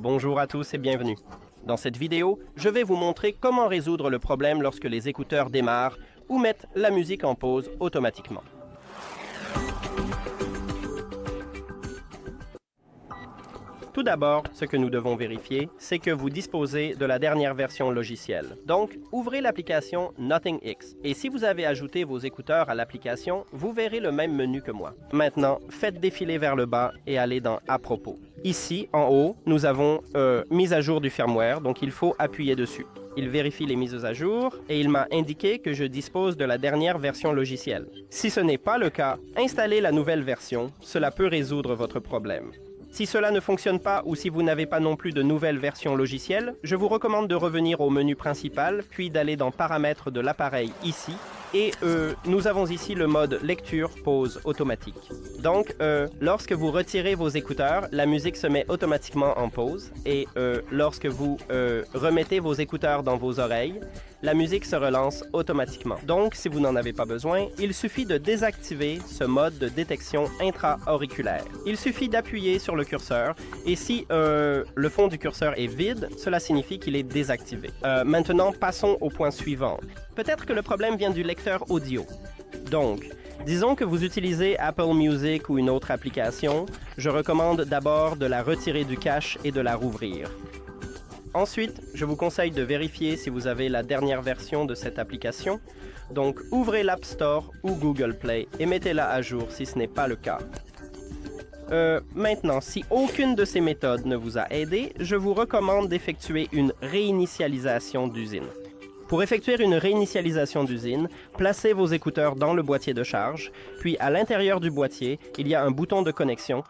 Bonjour à tous et bienvenue. Dans cette vidéo, je vais vous montrer comment résoudre le problème lorsque les écouteurs démarrent ou mettent la musique en pause automatiquement. Tout d'abord, ce que nous devons vérifier, c'est que vous disposez de la dernière version logicielle. Donc, ouvrez l'application NothingX. Et si vous avez ajouté vos écouteurs à l'application, vous verrez le même menu que moi. Maintenant, faites défiler vers le bas et allez dans « À propos ». Ici, en haut, nous avons « Mise à jour du firmware », donc il faut appuyer dessus. Il vérifie les mises à jour et il m'a indiqué que je dispose de la dernière version logicielle. Si ce n'est pas le cas, installez la nouvelle version, cela peut résoudre votre problème. Si cela ne fonctionne pas ou si vous n'avez pas non plus de nouvelle version logicielle, je vous recommande de revenir au menu principal, puis d'aller dans Paramètres de l'appareil ici, et nous avons ici le mode lecture pause automatique. Donc, lorsque vous retirez vos écouteurs, la musique se met automatiquement en pause, et lorsque vous remettez vos écouteurs dans vos oreilles, la musique se relance automatiquement. Donc, si vous n'en avez pas besoin, il suffit de désactiver ce mode de détection intra-auriculaire. Il suffit d'appuyer sur le curseur, et si le fond du curseur est vide, cela signifie qu'il est désactivé. Maintenant, passons au point suivant. Peut-être que le problème vient du lecteur audio. Donc, disons que vous utilisez Apple Music ou une autre application, je recommande d'abord de la retirer du cache et de la rouvrir. Ensuite, je vous conseille de vérifier si vous avez la dernière version de cette application. Donc, ouvrez l'App Store ou Google Play et mettez-la à jour si ce n'est pas le cas. Maintenant, si aucune de ces méthodes ne vous a aidé, je vous recommande d'effectuer une réinitialisation d'usine. Pour effectuer une réinitialisation d'usine, placez vos écouteurs dans le boîtier de charge, puis à l'intérieur du boîtier, il y a un bouton de connexion.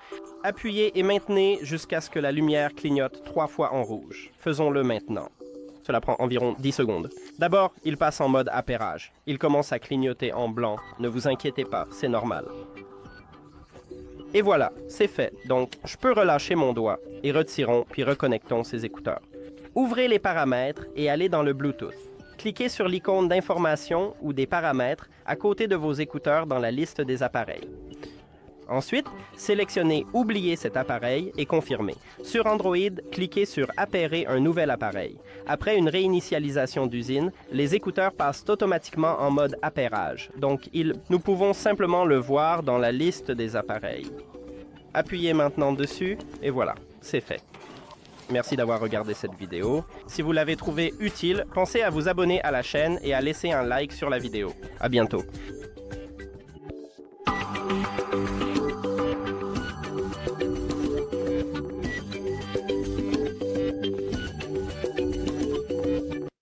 Appuyez et maintenez jusqu'à ce que la lumière clignote 3 fois en rouge. Faisons-le maintenant. Cela prend environ 10 secondes. D'abord, il passe en mode appairage. Il commence à clignoter en blanc. Ne vous inquiétez pas, c'est normal. Et voilà, c'est fait. Donc, je peux relâcher mon doigt et retirons puis reconnectons ces écouteurs. Ouvrez les paramètres et allez dans le Bluetooth. Cliquez sur l'icône d'information ou des paramètres à côté de vos écouteurs dans la liste des appareils. Ensuite, sélectionnez « Oublier cet appareil » et confirmez. Sur Android, cliquez sur « Appairer un nouvel appareil ». Après une réinitialisation d'usine, les écouteurs passent automatiquement en mode appairage. Donc, nous pouvons simplement le voir dans la liste des appareils. Appuyez maintenant dessus et voilà, c'est fait. Merci d'avoir regardé cette vidéo. Si vous l'avez trouvée utile, pensez à vous abonner à la chaîne et à laisser un like sur la vidéo. À bientôt.